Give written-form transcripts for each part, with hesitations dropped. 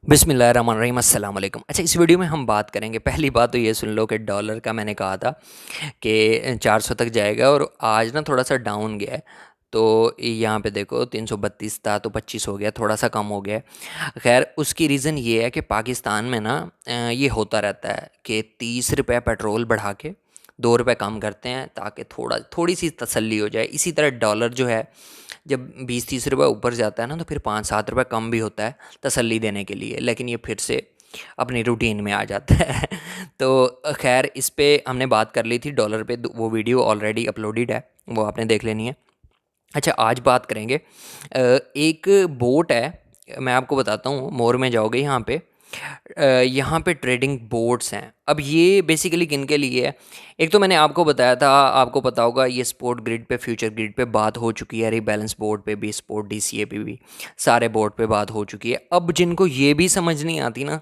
बिस्मिल्लाहिर्रहमानिर्रहीम अस्सलाम वालेकुम। अच्छा, इस वीडियो में हम बात करेंगे, पहली बात तो ये सुन लो कि डॉलर का मैंने कहा था कि 400 तक जाएगा और आज ना थोड़ा सा डाउन गया है। तो यहाँ पे देखो 332 था तो 25 हो गया, थोड़ा सा कम हो गया है। खैर, उसकी रीज़न ये है कि पाकिस्तान में ना ये होता रहता है कि 30 रुपये पेट्रोल बढ़ा के 2 रुपये कम करते हैं ताकि थोड़ी सी तसल्ली हो जाए। इसी तरह डॉलर जो है, जब 20-30 रुपये ऊपर जाता है ना, तो फिर 5-7 रुपये कम भी होता है तसल्ली देने के लिए, लेकिन ये फिर से अपनी रूटीन में आ जाता है। तो खैर, इस पे हमने बात कर ली थी डॉलर पे, वो वीडियो ऑलरेडी अपलोडेड है, वो आपने देख लेनी है। अच्छा, आज बात करेंगे एक बोट है, मैं आपको बताता हूँ। मोर में जाओगे यहाँ पे, यहाँ पे ट्रेडिंग बोट्स हैं। अब ये बेसिकली किन के लिए है? एक तो मैंने आपको बताया था, आपको पता होगा, ये स्पोर्ट ग्रिड पे, फ्यूचर ग्रिड पे बात हो चुकी है, रिबैलेंस बोर्ड पे भी, स्पोर्ट डीसीए पे भी, सारे बोर्ड पे बात हो चुकी है। अब जिनको ये भी समझ नहीं आती ना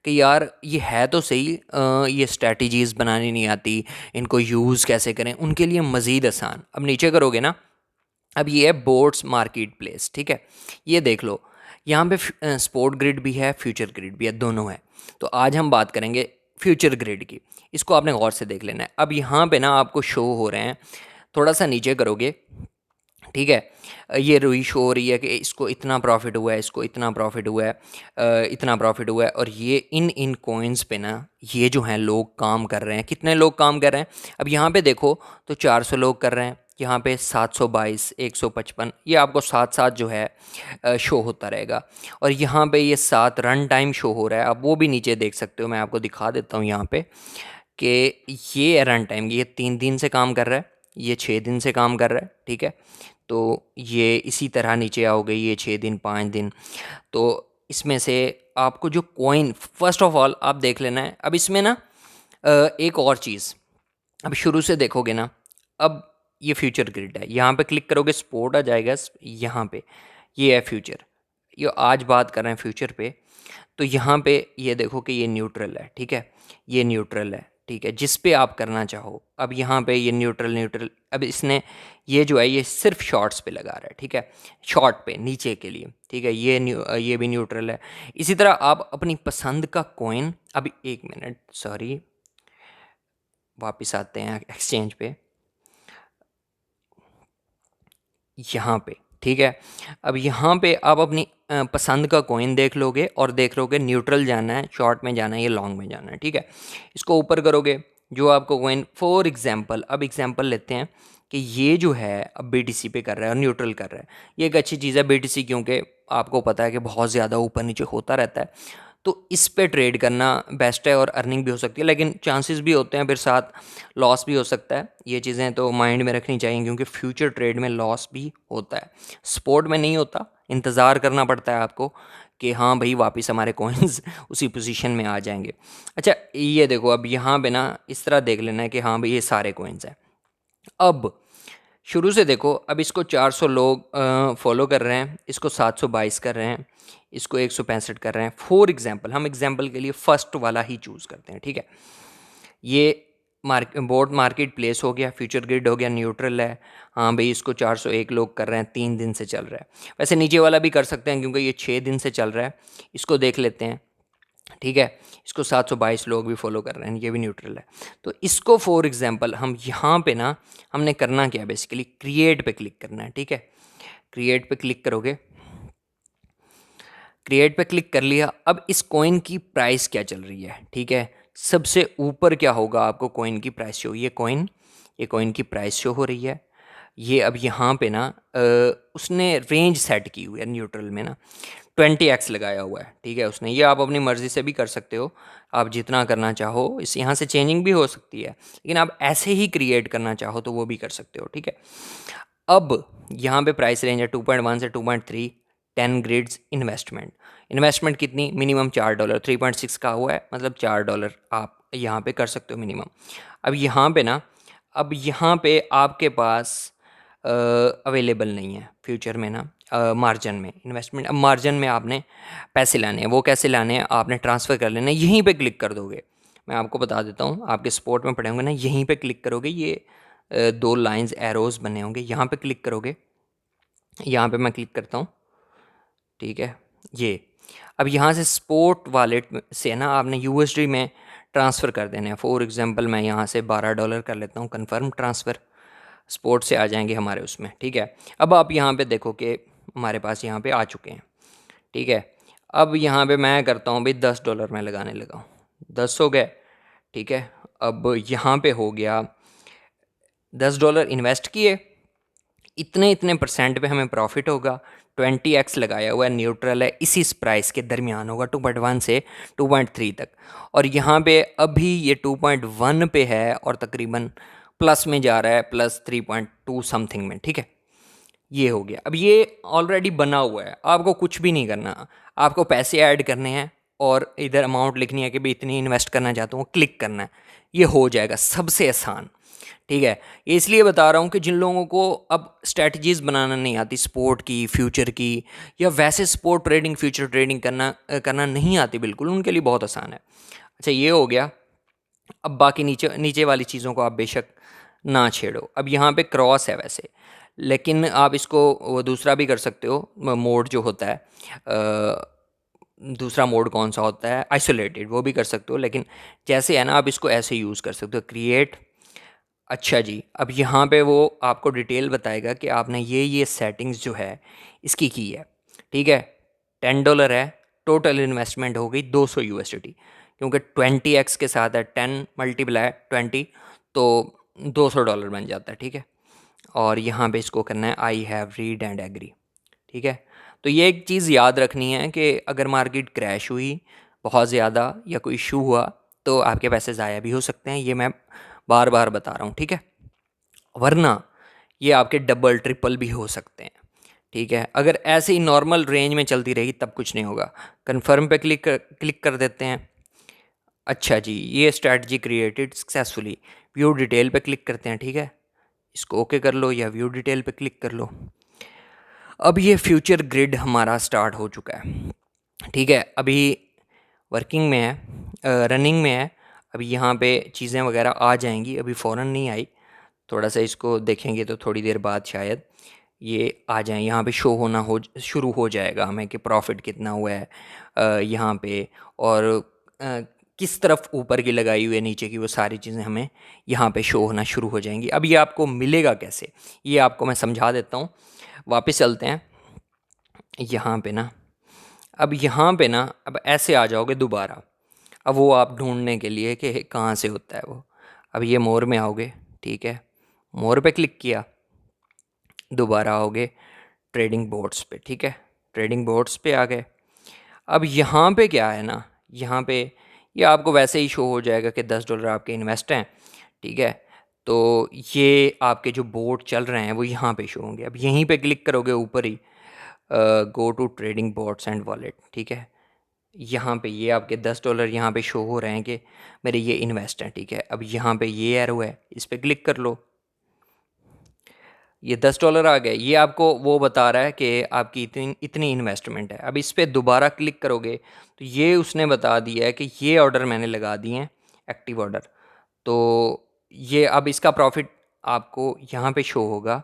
कि यार ये है तो सही, ये स्ट्रैटेजीज़ बनानी नहीं आती, इनको यूज़ कैसे करें, उनके लिए मज़ीद आसान। अब नीचे करोगे ना, अब ये है बोट्स मार्केट प्लेस, ठीक है। ये देख लो, यहाँ पे स्पोर्ट ग्रिड भी है, फ्यूचर ग्रिड भी है, दोनों है। तो आज हम बात करेंगे फ्यूचर ग्रिड की। इसको आपने गौर से देख लेना है। अब यहाँ पे ना आपको शो हो रहे हैं, थोड़ा सा नीचे करोगे, ठीक है। ये रुई शो हो रही है कि इसको इतना प्रॉफिट हुआ है, इसको इतना प्रॉफिट हुआ है, इतना प्रॉफिट हुआ है। और ये इन इन कॉइन्स पे ना, ये जो हैं लोग काम कर रहे हैं। कितने लोग काम कर रहे हैं? अब यहाँ पे देखो तो 400 लोग कर रहे हैं, यहाँ पे 722, 155, ये आपको साथ साथ जो है शो होता रहेगा। और यहाँ पे ये 7 रन टाइम शो हो रहा है, आप वो भी नीचे देख सकते हो। मैं आपको दिखा देता हूँ यहाँ पे कि ये रन टाइम, ये 3 दिन से काम कर रहा है, ये 6 दिन से काम कर रहा है, ठीक है। तो ये इसी तरह नीचे आओगे, ये 6 दिन, 5 दिन। तो इसमें से आपको जो कॉइन, फर्स्ट ऑफ ऑल आप देख लेना है। अब इसमें ना एक और चीज़, अब शुरू से देखोगे ना, अब ये फ्यूचर ग्रिड है, यहाँ पे क्लिक करोगे स्पोर्ट आ जाएगा। यहाँ पे ये है फ्यूचर, ये आज बात कर रहे हैं फ्यूचर पे। तो यहाँ पे ये देखो कि ये न्यूट्रल है, ठीक है। ये न्यूट्रल है, ठीक है, जिस पे आप करना चाहो। अब यहाँ पे ये न्यूट्रल न्यूट्रल, अब इसने ये जो है ये सिर्फ शॉर्ट्स पे लगा रहा है, ठीक है, शॉर्ट पे नीचे के लिए, ठीक है। ये भी न्यूट्रल है। इसी तरह आप अपनी पसंद का कॉइन, अभी एक मिनट, सॉरी, वापस आते हैं एक्सचेंज पे, यहाँ पे, ठीक है। अब यहाँ पे आप अपनी पसंद का कॉइन देख लोगे और देख लोगे न्यूट्रल जाना है, शॉर्ट में जाना है, या लॉन्ग में जाना है, ठीक है। इसको ऊपर करोगे, जो आपको कॉइन, फॉर एग्जांपल, अब एग्जांपल लेते हैं कि ये जो है अब बीटीसी पे कर रहा है और न्यूट्रल कर रहा है। ये एक अच्छी चीज़ है बीटीसी, क्योंकि आपको पता है कि बहुत ज़्यादा ऊपर नीचे होता रहता है। तो इस पे ट्रेड करना बेस्ट है और अर्निंग भी हो सकती है, लेकिन चांसेस भी होते हैं फिर साथ लॉस भी हो सकता है। ये चीज़ें तो माइंड में रखनी चाहिए, क्योंकि फ्यूचर ट्रेड में लॉस भी होता है, स्पोर्ट में नहीं होता। इंतज़ार करना पड़ता है आपको कि हाँ भाई वापस हमारे कॉइन्स उसी पोजीशन में आ जाएंगे। अच्छा, ये देखो, अब यहाँ पे ना इस तरह देख लेना है कि हाँ भाई ये सारे कॉइन्स हैं। अब शुरू से देखो, अब इसको 400 लोग फॉलो कर रहे हैं, इसको 722 कर रहे हैं, इसको 165 कर रहे हैं। फॉर एग्जांपल, हम एग्जांपल के लिए फर्स्ट वाला ही चूज़ करते हैं, ठीक है। ये बोर्ड मार्केट प्लेस हो गया, फ्यूचर ग्रिड हो गया, न्यूट्रल है। हाँ भाई, इसको 401 लोग कर रहे हैं, 3 दिन से चल रहा है। वैसे नीचे वाला भी कर सकते हैं, क्योंकि ये 6 दिन से चल रहा है। इसको देख लेते हैं, ठीक है। इसको 722 लोग भी फॉलो कर रहे हैं, ये भी न्यूट्रल है। तो इसको फॉर एग्जांपल हम यहाँ पे ना, हमने करना क्या है, बेसिकली क्रिएट पे क्लिक करना है, ठीक है। क्रिएट पे क्लिक करोगे, क्रिएट पे क्लिक कर लिया। अब इस कॉइन की प्राइस क्या चल रही है, ठीक है। सबसे ऊपर क्या होगा, आपको कॉइन की प्राइस शो, ये कॉइन की प्राइस शो हो रही है। ये अब यहाँ पे ना उसने रेंज सेट की हुई है न्यूट्रल में ना, 20x लगाया हुआ है, ठीक है उसने। ये आप अपनी मर्ज़ी से भी कर सकते हो, आप जितना करना चाहो। इस यहाँ से चेंजिंग भी हो सकती है, लेकिन आप ऐसे ही क्रिएट करना चाहो तो वो भी कर सकते हो, ठीक है। अब यहाँ पे प्राइस रेंज है 2.1 से 2.3, 10 ग्रिड्स इन्वेस्टमेंट। इन्वेस्टमेंट कितनी? मिनिमम $4, 3.6 का हुआ है, मतलब $4 आप यहाँ पे कर सकते हो मिनिमम। अब यहाँ पे ना, अब यहाँ पे आपके पास अवेलेबल नहीं है फ्यूचर में ना, मार्जिन में इन्वेस्टमेंट। अब मार्जिन में आपने पैसे लाने हैं, वो कैसे लाने हैं, आपने ट्रांसफ़र कर लेना है। यहीं पे क्लिक कर दोगे, मैं आपको बता देता हूँ, आपके स्पोर्ट में पड़े होंगे ना, यहीं पे क्लिक करोगे। ये 2 लाइंस एरोज़ बने होंगे, यहाँ पे क्लिक करोगे। यहाँ पे मैं क्लिक करता हूँ, ठीक है। ये अब यहाँ से स्पोर्ट वॉलेट से ना आपने यूएसडी में ट्रांसफ़र कर देने हैं। फॉर एग्जांपल मैं यहाँ से $12 कर लेता हूँ, कन्फर्म ट्रांसफ़र। स्पोर्ट से आ जाएंगे हमारे उसमें, ठीक है। अब आप यहाँ पे देखो कि हमारे पास यहाँ पे आ चुके हैं, ठीक है। अब यहाँ पे मैं करता हूँ भाई $10 मैं लगाने लगा हूँ, 10 हो गए, ठीक है। अब यहाँ पे हो गया $10 इन्वेस्ट किए, इतने इतने परसेंट पे हमें प्रॉफिट होगा। 20x लगाया हुआ है, न्यूट्रल है, इसी प्राइस के दरमियान होगा 2.1 से 2.3 तक। और यहाँ पे अभी ये 2.1 पे है और तकरीबन प्लस में जा रहा है, प्लस 3.2 समथिंग में, ठीक है। ये हो गया। अब ये ऑलरेडी बना हुआ है, आपको कुछ भी नहीं करना, आपको पैसे ऐड करने हैं और इधर अमाउंट लिखनी है कि भाई इतनी इन्वेस्ट करना चाहता हूँ, क्लिक करना है, ये हो जाएगा, सबसे आसान, ठीक है। ये इसलिए बता रहा हूँ कि जिन लोगों को अब स्ट्रैटेजीज़ बनाना नहीं आती, स्पोर्ट की, फ्यूचर की, या वैसे स्पोर्ट ट्रेडिंग, फ्यूचर ट्रेडिंग करना नहीं आती बिल्कुल, उनके लिए बहुत आसान है। अच्छा, ये हो गया। अब बाकी नीचे नीचे वाली चीज़ों को आप बेशक ना छेड़ो। अब यहाँ पे क्रॉस है वैसे, लेकिन आप इसको वो दूसरा भी कर सकते हो, मोड जो होता है, दूसरा मोड कौन सा होता है, आइसोलेटेड, वो भी कर सकते हो। लेकिन जैसे है ना, आप इसको ऐसे यूज़ कर सकते हो, क्रिएट। अच्छा जी, अब यहाँ पे वो आपको डिटेल बताएगा कि आपने ये सेटिंग्स जो है इसकी की है, ठीक है। $10 है, टोटल इन्वेस्टमेंट हो गई $200, क्योंकि 20x के साथ है, 10 मल्टीप्लाई 20 तो $200 बन जाता है, ठीक है। और यहाँ पे इसको करना है I have read and agree, ठीक है। तो ये एक चीज़ याद रखनी है कि अगर मार्केट क्रैश हुई बहुत ज़्यादा या कोई इशू हुआ तो आपके पैसे ज़ाया भी हो सकते हैं, ये मैं बार बार बता रहा हूँ, ठीक है। वरना ये आपके डबल ट्रिपल भी हो सकते हैं, ठीक है। अगर ऐसे ही नॉर्मल रेंज में चलती रही तब कुछ नहीं होगा। कन्फर्म पे क्लिक कर देते हैं। अच्छा जी, ये strategy created successfully, view detail पे क्लिक करते हैं, ठीक है। इसको ओके कर लो या व्यू डिटेल पे क्लिक कर लो। अब ये फ्यूचर ग्रिड हमारा स्टार्ट हो चुका है, ठीक है। अभी वर्किंग में है, रनिंग में है। अभी यहाँ पे चीज़ें वगैरह आ जाएंगी, अभी फ़ौरन नहीं आई, थोड़ा सा इसको देखेंगे तो थोड़ी देर बाद शायद ये आ जाए। यहाँ पे शो होना हो शुरू हो जाएगा हमें कि प्रॉफिट कितना हुआ है यहाँ पे, और अ, किस तरफ ऊपर की लगाई हुई है, नीचे की, वो सारी चीज़ें हमें यहाँ पे शो होना शुरू हो जाएंगी। अब ये आपको मिलेगा कैसे, ये आपको मैं समझा देता हूँ। वापस चलते हैं यहाँ पे ना। अब यहाँ पे ना, अब ऐसे आ जाओगे दोबारा, अब वो आप ढूंढने के लिए कि कहाँ से होता है वो। अब ये मोर में आओगे, ठीक है, मोर पे क्लिक किया, दोबारा आओगे ट्रेडिंग बोर्ड्स पे, ठीक है, ट्रेडिंग बोर्ड्स पे आ गए। अब यहाँ पे क्या है ना, यहाँ पे ये आपको वैसे ही शो हो जाएगा कि $10 आपके इन्वेस्ट हैं, ठीक है। तो ये आपके जो बोर्ड चल रहे हैं वो यहाँ पे शो होंगे। अब यहीं पे क्लिक करोगे ऊपर ही, go to trading boards and wallet, ठीक है। यहाँ पे ये आपके $10 यहाँ पे शो हो रहे हैं कि मेरे ये इन्वेस्ट हैं, ठीक है। अब यहाँ पे ये एरो है, इस पर क्लिक कर लो, ये $10 आ गए। ये आपको वो बता रहा है कि आपकी इतनी इतनी इन्वेस्टमेंट है। अब इस पर दोबारा क्लिक करोगे तो ये उसने बता दिया है कि ये ऑर्डर मैंने लगा दिए हैं, एक्टिव ऑर्डर। तो ये अब इसका प्रॉफिट आपको यहाँ पे शो होगा।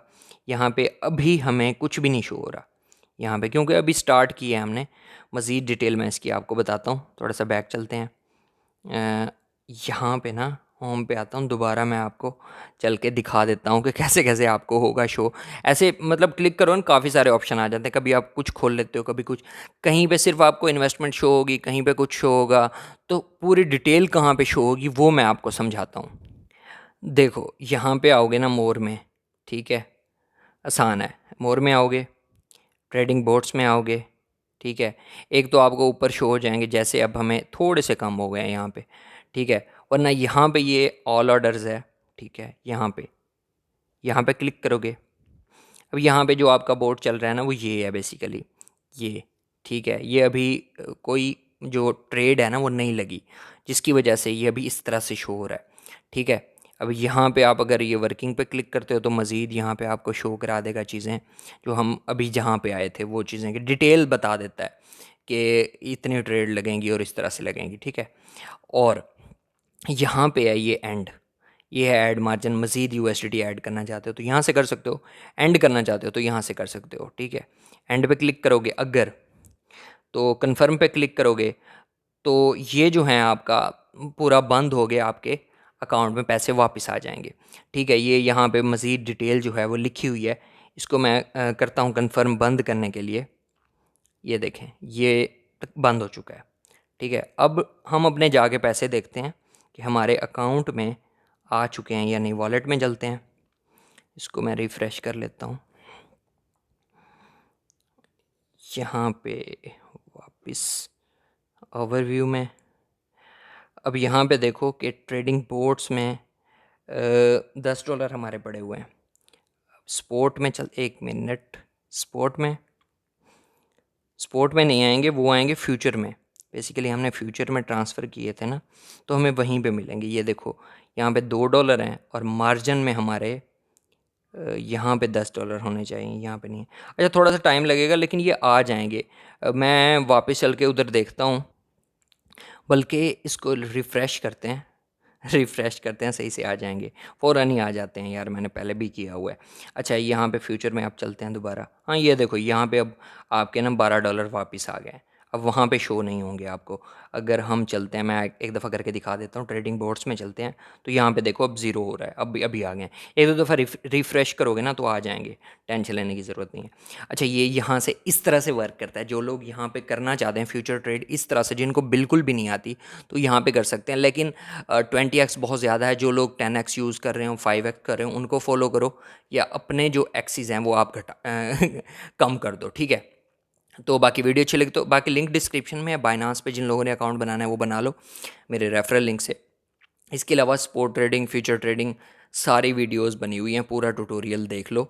यहाँ पे अभी हमें कुछ भी नहीं शो हो रहा यहाँ पे, क्योंकि अभी स्टार्ट किया है हमने। मज़ीद डिटेल में इसकी आपको बताता हूँ, थोड़ा सा बैक चलते हैं। यहाँ पे ना होम पे आता हूँ, दोबारा मैं आपको चल के दिखा देता हूँ कि कैसे कैसे आपको होगा शो। ऐसे मतलब क्लिक करो ना, काफ़ी सारे ऑप्शन आ जाते हैं, कभी आप कुछ खोल लेते हो, कभी कुछ, कहीं पे सिर्फ आपको इन्वेस्टमेंट शो होगी, कहीं पे कुछ शो होगा। तो पूरी डिटेल कहाँ पे शो होगी वो मैं आपको समझाता हूँ। देखो यहाँ पे आओगे ना मोर में, ठीक है, आसान है। मोर में आओगे, ट्रेडिंग बोर्ड्स में आओगे, ठीक है। एक तो आपको ऊपर शो हो जाएंगे, जैसे अब हमें थोड़े से कम हो गए हैं यहाँ पे, ठीक है। वरना यहाँ पे ये ऑल ऑर्डर्स है, ठीक है। यहाँ पे क्लिक करोगे, अब यहाँ पे जो आपका बोर्ड चल रहा है ना वो ये है बेसिकली, ये, ठीक है। ये अभी कोई जो ट्रेड है ना वो नहीं लगी, जिसकी वजह से ये अभी इस तरह से शो हो रहा है, ठीक है। अब यहाँ पे आप अगर ये वर्किंग पे क्लिक करते हो तो मज़ीद यहाँ पे आपको शो करा देगा चीज़ें जो हम अभी जहाँ पे आए थे, वो चीज़ें की डिटेल बता देता है कि इतनी ट्रेड लगेंगी और इस तरह से लगेंगी, ठीक है। और यहाँ पे है ये एंड, ये है ऐड मार्जिन। मज़ीद यूएसडीटी ऐड करना चाहते हो तो यहाँ से कर सकते हो, एंड करना चाहते हो तो यहाँ से कर सकते हो, ठीक है। एंड पे क्लिक करोगे अगर, तो कन्फर्म पे क्लिक करोगे तो ये जो है आपका पूरा बंद हो गया, आपके अकाउंट में पैसे वापस आ जाएंगे। ठीक है, ये यहाँ पे मज़ीद डिटेल जो है वो लिखी हुई है। इसको मैं करता हूँ कन्फर्म बंद करने के लिए। ये देखें, ये बंद हो चुका है। ठीक है, अब हम अपने जाके पैसे देखते हैं कि हमारे अकाउंट में आ चुके हैं या नहीं। वॉलेट में चलते हैं, इसको मैं रिफ़्रेश कर लेता हूँ। यहाँ पे वापस ओवरव्यू में, अब यहाँ पे देखो कि ट्रेडिंग बोर्ड्स में $10 हमारे पड़े हुए हैं। स्पोर्ट में चल, 1 मिनट, स्पोर्ट में नहीं आएंगे, वो आएंगे फ्यूचर में। बेसिकली हमने फ्यूचर में ट्रांसफ़र किए थे ना, तो हमें वहीं पे मिलेंगे। ये देखो यहाँ पे $2 हैं और मार्जिन में हमारे यहाँ पे $10 होने चाहिए, यहाँ पे नहीं है। अच्छा, थोड़ा सा टाइम लगेगा लेकिन ये आ जाएंगे। मैं वापस चल के उधर देखता हूँ, बल्कि इसको रिफ़्रेश करते हैं, सही से आ जाएंगे। फ़ौरन ही आ जाते हैं यार, मैंने पहले भी किया हुआ है। अच्छा, यहाँ पे फ्यूचर में आप चलते हैं दोबारा। हाँ, ये देखो यहाँ पे अब आपके ना $12 वापस आ गए। अब वहाँ पे शो नहीं होंगे आपको। अगर हम चलते हैं, मैं एक दफ़ा करके दिखा देता हूँ, ट्रेडिंग बोर्ड्स में चलते हैं तो यहाँ पे देखो अब ज़ीरो हो रहा है, अभी आ गए। एक दो दफ़ा रिफ़्रेश करोगे ना तो आ जाएंगे, टेंशन लेने की ज़रूरत नहीं है। अच्छा, ये यहाँ से इस तरह से वर्क करता है। जो लोग यहाँ पे करना चाहते हैं फ्यूचर ट्रेड इस तरह से, जिनको बिल्कुल भी नहीं आती, तो यहाँ पे कर सकते हैं। लेकिन 20x बहुत ज़्यादा है। जो लोग 10x यूज़ कर रहे हो, 5x कर रहे हो, उनको फॉलो करो, या अपने जो एक्सिस हैं वो आप कम कर दो। ठीक है, तो बाकी वीडियो अच्छी लगी तो बाकी लिंक डिस्क्रिप्शन में है। बाइनांस पे जिन लोगों ने अकाउंट बनाना है वो बना लो मेरे रेफरल लिंक से। इसके अलावा स्पोर्ट ट्रेडिंग, फ्यूचर ट्रेडिंग, सारी वीडियोस बनी हुई हैं, पूरा ट्यूटोरियल देख लो।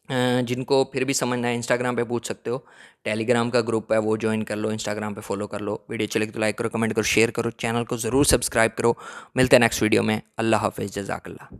जिनको फिर भी समझना है इंस्टाग्राम पे पूछ सकते हो, टेलीग्राम का ग्रुप है वो ज्वाइन कर लो, इंस्टाग्राम पे फॉलो कर लो। वीडियो अच्छी लगी तो लाइक करो, कमेंट करो, शेयर करो, चैनल को ज़रूर सब्सक्राइब करो। मिलते हैं नेक्स्ट वीडियो में। अल्लाह हाफिज़, जज़ाकल्लाह।